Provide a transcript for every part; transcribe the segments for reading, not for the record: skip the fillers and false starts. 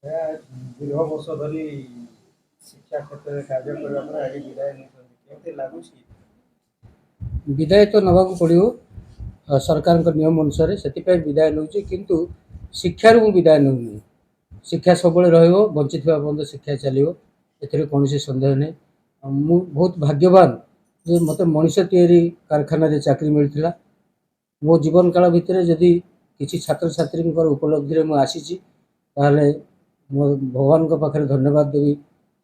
ଦୀର୍ଘ ବର୍ଷ ଧରି ଶିକ୍ଷା କ୍ଷେତ୍ରରେ କାର୍ଯ୍ୟ କରିବା ପରେ ଆଜି ବିଦାୟ ନେଇଛନ୍ତି, କେମିତି ଲାଗୁଛି? ବିଦାୟ ତ ନେବାକୁ ପଡ଼ିବ ସରକାରଙ୍କ ନିୟମ ଅନୁସାରେ, ସେଥିପାଇଁ ବିଦାୟ ନେଉଛି। କିନ୍ତୁ ଶିକ୍ଷାରୁ ମୁଁ ବିଦାୟ ନେଉନି। ଶିକ୍ଷା ସବୁବେଳେ ରହିବ, ବଞ୍ଚିଥିବା ପର୍ଯ୍ୟନ୍ତ ଶିକ୍ଷା ଚାଲିବ, ଏଥିରେ କୌଣସି ସନ୍ଦେହ ନାହିଁ। ମୁଁ ବହୁତ ଭାଗ୍ୟବାନ ଯେ ମୋତେ ମଣିଷ ତିଆରି କାରଖାନାରେ ଚାକିରି ମିଳିଥିଲା। ମୋ ଜୀବନ କାଳ ଭିତରେ ଯଦି କିଛି ଛାତ୍ରଛାତ୍ରୀଙ୍କର ଉପଲବ୍ଧିରେ ମୁଁ ଆସିଛି, ତାହେଲେ ମୁଁ ଭଗବାନଙ୍କ ପାଖରେ ଧନ୍ୟବାଦ ଦେବି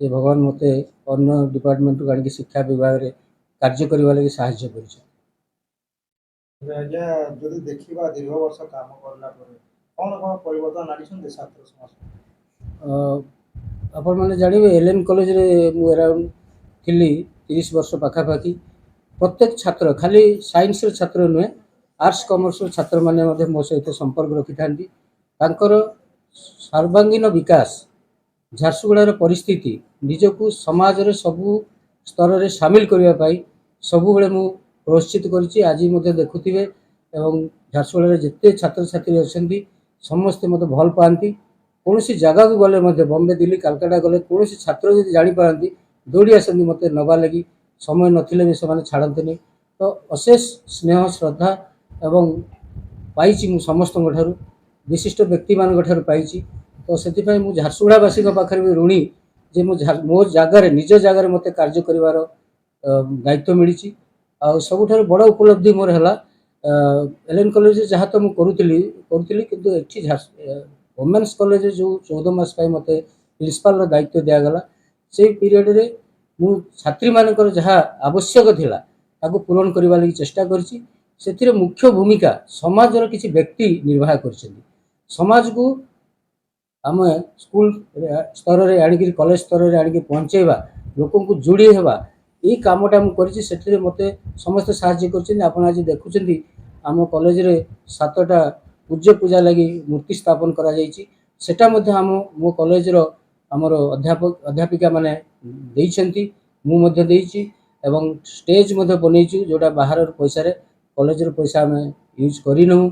ଯେ ଭଗବାନ ମୋତେ ଅନ୍ୟ ଡିପାର୍ଟମେଣ୍ଟକୁ ଆଣିକି ଶିକ୍ଷା ବିଭାଗରେ କାର୍ଯ୍ୟ କରିବା ଲାଗି ସାହାଯ୍ୟ କରିଛନ୍ତି। ଆଜ୍ଞା, ଯଦି ଦେଖିବା ଦୀର୍ଘ ବର୍ଷ କାମ କରିଲା ପରେ କ'ଣ କ'ଣ ପରିବର୍ତ୍ତନ ଆଣିଛନ୍ତି ଛାତ୍ର ସମାଜ? ଆପଣମାନେ ଜାଣିବେ, ଏଲ୍ଏନ୍ କଲେଜରେ ମୁଁ ଆରାଉଣ୍ଡ ଥିଲି 30 ବର୍ଷ ପାଖାପାଖି। ପ୍ରତ୍ୟେକ ଛାତ୍ର, ଖାଲି ସାଇନ୍ସର ଛାତ୍ର ନୁହେଁ, ଆର୍ଟ୍ସ କମର୍ସର ଛାତ୍ରମାନେ ମଧ୍ୟ ମୋ ସହିତ ସମ୍ପର୍କ ରଖିଥାନ୍ତି। ତାଙ୍କର ସର୍ବାଙ୍ଗୀନ ବିକାଶ, ଝାରସୁଗୁଡ଼ାର ପରିସ୍ଥିତି, ନିଜକୁ ସମାଜରେ ସବୁ ସ୍ତରରେ ସାମିଲ କରିବା ପାଇଁ ସବୁବେଳେ ମୁଁ ପ୍ରୋତ୍ସାହିତ କରିଛି। ଆଜି ମଧ୍ୟ ଦେଖୁଥିବେ, ଏବଂ ଝାରସୁଗୁଡ଼ାରେ ଯେତେ ଛାତ୍ରଛାତ୍ରୀ ଅଛନ୍ତି ସମସ୍ତେ ମୋତେ ଭଲ ପାଆନ୍ତି। କୌଣସି ଜାଗାକୁ ଗଲେ ମଧ୍ୟ, ବମ୍ବେ, ଦିଲ୍ଲୀ, କାଲକାଟା ଗଲେ କୌଣସି ଛାତ୍ର ଯଦି ଜାଣିପାରନ୍ତି ଦୌଡ଼ି ଆସନ୍ତି ମୋତେ ନେବା ଲାଗି। ସମୟ ନଥିଲେ ବି ସେମାନେ ଛାଡ଼ନ୍ତିନି। ତ ଅଶେଷ ସ୍ନେହ, ଶ୍ରଦ୍ଧା ଏବଂ ପାଇଛି ମୁଁ ସମସ୍ତଙ୍କ ଠାରୁ, ବିଶିଷ୍ଟ ବ୍ୟକ୍ତିମାନଙ୍କ ଠାରୁ ପାଇଛି। ତ ସେଥିପାଇଁ ମୁଁ ଝାରସୁଗୁଡ଼ାବାସୀଙ୍କ ପାଖରେ ବି ଋଣୀ ଯେ ମୋ ଜାଗାରେ, ନିଜ ଜାଗାରେ ମୋତେ କାର୍ଯ୍ୟ କରିବାର ଦାୟିତ୍ୱ ମିଳିଛି। ଆଉ ସବୁଠାରୁ ବଡ଼ ଉପଲବ୍ଧି ମୋର ହେଲା, ଏଲ୍ଏନ୍ କଲେଜରେ ଯାହା ତ ମୁଁ କରୁଥିଲି, କିନ୍ତୁ ଏଠି ଓମେନ୍ସ କଲେଜରେ ଯେଉଁ 14 ମାସ ପାଇଁ ମୋତେ ପ୍ରିନ୍ସିପାଲର ଦାୟିତ୍ୱ ଦିଆଗଲା, ସେଇ ପିରିୟଡ଼ରେ ମୁଁ ଛାତ୍ରୀମାନଙ୍କର ଯାହା ଆବଶ୍ୟକ ଥିଲା ତାକୁ ପୂରଣ କରିବା ଲାଗି ଚେଷ୍ଟା କରିଛି। ସେଥିରେ ମୁଖ୍ୟ ଭୂମିକା ସମାଜର କିଛି ବ୍ୟକ୍ତି ନିର୍ବାହ କରିଛନ୍ତି। ସମାଜକୁ ଆମେ ସ୍କୁଲ ସ୍ତରରେ ଆଣିକି, କଲେଜ ସ୍ତରରେ ଆଣିକି ପହଞ୍ଚାଇବା, ଲୋକଙ୍କୁ ଯୋଡ଼ି ହେବା, ଏଇ କାମଟା ମୁଁ କରିଛି। ସେଥିରେ ମୋତେ ସମସ୍ତେ ସାହାଯ୍ୟ କରିଛନ୍ତି। ଆପଣ ଆଜି ଦେଖୁଛନ୍ତି ଆମ କଲେଜରେ 7ଟା ପୂଜା ଲାଗି ମୂର୍ତ୍ତି ସ୍ଥାପନ କରାଯାଇଛି। ସେଟା ମଧ୍ୟ ମୋ କଲେଜର ଆମର ଅଧ୍ୟାପିକା ମାନେ ଦେଇଛନ୍ତି, ମୁଁ ମଧ୍ୟ ଦେଇଛି। ଏବଂ ଷ୍ଟେଜ୍ ମଧ୍ୟ ବନେଇଛୁ, ଯେଉଁଟା ବାହାରର ପଇସାରେ, କଲେଜର ପଇସା ଆମେ ୟୁଜ୍ କରିନାହୁଁ।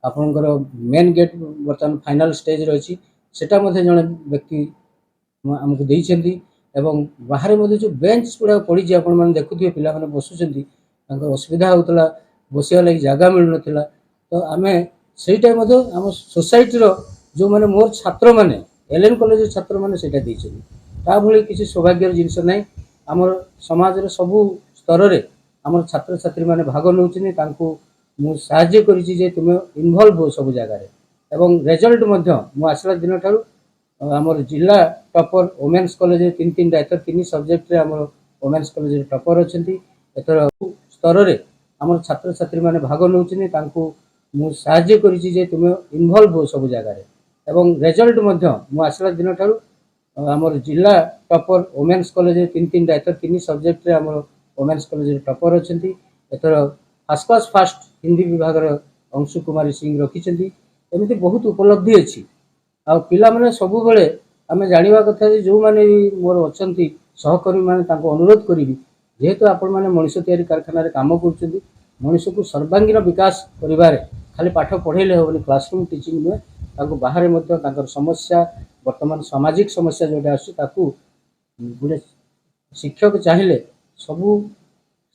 ଆପଣଙ୍କର ମେନ୍ ଗେଟ୍ ବର୍ତ୍ତମାନ ଫାଇନାଲ୍ ଷ୍ଟେଜ୍ରେ ଅଛି, ସେଟା ମଧ୍ୟ ଜଣେ ବ୍ୟକ୍ତି ଆମକୁ ଦେଇଛନ୍ତି। ଏବଂ ବାହାରେ ମଧ୍ୟ ଯେଉଁ ବେଞ୍ଚ ଗୁଡ଼ାକ ପଡ଼ିଛି, ଆପଣମାନେ ଦେଖୁଥିବେ, ପିଲାମାନେ ବସୁଛନ୍ତି, ତାଙ୍କର ଅସୁବିଧା ହେଉଥିଲା, ବସିବା ଲାଗି ଜାଗା ମିଳୁନଥିଲା। ତ ଆମେ ସେଇଟା ମଧ୍ୟ ଆମ ସୋସାଇଟିର ଯେଉଁମାନେ ମୋର ଛାତ୍ରମାନେ, ଏଲ୍ଏନ୍ କଲେଜର ଛାତ୍ରମାନେ ସେଇଟା ଦେଇଛନ୍ତି। ତା ଭଳି କିଛି ସୌଭାଗ୍ୟର ଜିନିଷ ନାହିଁ। ଆମର ସମାଜର ସବୁ ସ୍ତରରେ ଆମର ଛାତ୍ରଛାତ୍ରୀମାନେ ଭାଗ ନେଉଛନ୍ତି। ତାଙ୍କୁ ମୁଁ ସାହାଯ୍ୟ କରିଛି ଯେ ତୁମେ ଇନଭଲ୍ଭ ହୁଅ ସବୁ ଜାଗାରେ। ଏବଂ ରେଜଲ୍ଟ ମଧ୍ୟ ମୁଁ ଆସିଲା ଦିନଠାରୁ ଆମର ଜିଲ୍ଲା ଟପର ଓମେନ୍ସ କଲେଜରେ 3ଟା, ଏଥର 3 ସବଜେକ୍ଟରେ ଆମର ଓମେନ୍ସ କଲେଜରେ ଟପର ଅଛନ୍ତି। ଏଥର ସ୍ତରରେ ଆମର ଛାତ୍ରଛାତ୍ରୀମାନେ ଭାଗ ନେଉଛନ୍ତି। ତାଙ୍କୁ ମୁଁ ସାହାଯ୍ୟ କରିଛି ଯେ ତୁମେ ଇନଭଲ୍ଭ ହୁଅ ସବୁ ଜାଗାରେ। ଏବଂ ରେଜଲ୍ଟ ମଧ୍ୟ ମୁଁ ଆସିଲା ଦିନଠାରୁ ଆମର ଜିଲ୍ଲା ଟପର ଓମେନ୍ସ କଲେଜରେ 3ଟା, ଏଥର 3 ସବଜେକ୍ଟରେ ଆମର ଓମେନ୍ସ କଲେଜରେ ଟପର ଅଛନ୍ତି। ଏଥର ଫାଷ୍ଟ ହିନ୍ଦୀ ବିଭାଗର ଅଂଶୁ କୁମାରୀ ସିଂ ରଖିଛନ୍ତି। ଏମିତି ବହୁତ ଉପଲବ୍ଧି ଅଛି। ଆଉ ପିଲାମାନେ ସବୁବେଳେ ଆମେ ଜାଣିବା କଥା ଯେ ଯେଉଁମାନେ ବି ମୋର ଅଛନ୍ତି ସହକର୍ମୀମାନେ, ତାଙ୍କୁ ଅନୁରୋଧ କରିବି, ଯେହେତୁ ଆପଣମାନେ ମଣିଷ ତିଆରି କାରଖାନାରେ କାମ କରୁଛନ୍ତି, ମଣିଷକୁ ସର୍ବାଙ୍ଗୀନ ବିକାଶ କରିବାରେ ଖାଲି ପାଠ ପଢ଼େଇଲେ ହେବନି, କ୍ଲାସରୁମ୍ ଟିଚିଂ ନୁହେଁ, ତାଙ୍କୁ ବାହାରେ ମଧ୍ୟ ତାଙ୍କର ସମସ୍ୟା, ବର୍ତ୍ତମାନ ସାମାଜିକ ସମସ୍ୟା ଯେଉଁଟା ଆସୁଛି, ତାକୁ ଗୋଟେ ଶିକ୍ଷକ ଚାହିଁଲେ ସବୁ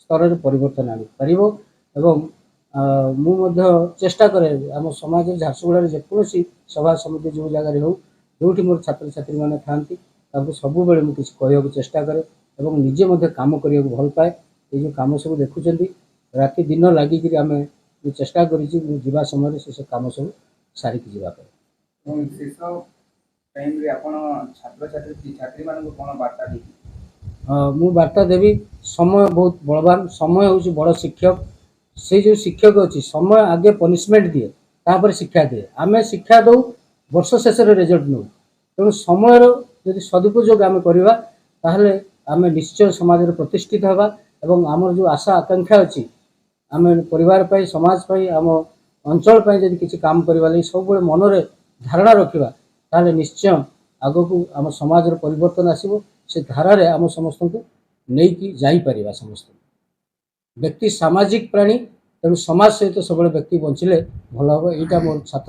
ସ୍ତରରେ ପରିବର୍ତ୍ତନ ଆଣିପାରିବ। ଏବଂ ମୁଁ ମଧ୍ୟ ଚେଷ୍ଟା କରେ ଆମ ସମାଜରେ, ଝାରସୁଗୁଡ଼ାରେ ଯେକୌଣସି ସଭା ସମିତି ଯେଉଁ ଜାଗାରେ ହେଉ, ଯେଉଁଠି ମୋର ଛାତ୍ରଛାତ୍ରୀମାନେ ଥାଆନ୍ତି, ତାଙ୍କୁ ସବୁବେଳେ ମୁଁ କିଛି କହିବାକୁ ଚେଷ୍ଟା କରେ। ଏବଂ ନିଜେ ମଧ୍ୟ କାମ କରିବାକୁ ଭଲ ପାଏ। ଏଇ ଯେଉଁ କାମ ସବୁ ଦେଖୁଛନ୍ତି, ରାତି ଦିନ ଲାଗିକିରି ମୁଁ ଚେଷ୍ଟା କରିଛି, ମୁଁ ଯିବା ସମୟରେ ସେ କାମ ସବୁ ସାରିକି ଯିବା ପାଇଁ। ଶେଷ ଟାଇମ୍ରେ ଆପଣ ଛାତ୍ରୀମାନଙ୍କୁ କ'ଣ ବାର୍ତ୍ତା ଦେଇଛନ୍ତି? ମୁଁ ବାର୍ତ୍ତା ଦେବି, ସମୟ ବହୁତ ବଳବାନ, ସମୟ ହେଉଛି ବଡ଼ ଶିକ୍ଷକ। ସେଇ ଯେଉଁ ଶିକ୍ଷକ ଅଛି, ସମୟ ଆଗେ ପନିସମେଣ୍ଟ ଦିଏ, ତାପରେ ଶିକ୍ଷା ଦିଏ। ଆମେ ଶିକ୍ଷା ଦେଉ, ବର୍ଷ ଶେଷରେ ରେଜଲ୍ଟ ନେଉ। ତେଣୁ ସମୟର ଯଦି ସଦୁପଯୋଗ ଆମେ କରିବା, ତାହେଲେ ଆମେ ନିଶ୍ଚୟ ସମାଜରେ ପ୍ରତିଷ୍ଠିତ ହେବା। ଏବଂ ଆମର ଯେଉଁ ଆଶା ଆକାଂକ୍ଷା ଅଛି, ଆମେ ପରିବାର ପାଇଁ, ସମାଜ ପାଇଁ, ଆମ ଅଞ୍ଚଳ ପାଇଁ ଯଦି କିଛି କାମ କରିବା ଲାଗି ସବୁବେଳେ ମନରେ ଧାରଣା ରଖିବା, ତାହେଲେ ନିଶ୍ଚୟ ଆଗକୁ ଆମ ସମାଜର ପରିବର୍ତ୍ତନ ଆସିବ। ସେ ଧାରାରେ ଆମ ସମସ୍ତଙ୍କୁ ନେଇକି ଯାଇପାରିବା। ସମସ୍ତେ ବ୍ୟକ୍ତି ସାମାଜିକ ପ୍ରାଣୀ, ତେଣୁ ସମାଜ ସହିତ ସବୁବେଳେ ବ୍ୟକ୍ତି ବଞ୍ଚିଲେ ଭଲ ହେବ। ଏଇଟା ମୋର ଛାତ୍ର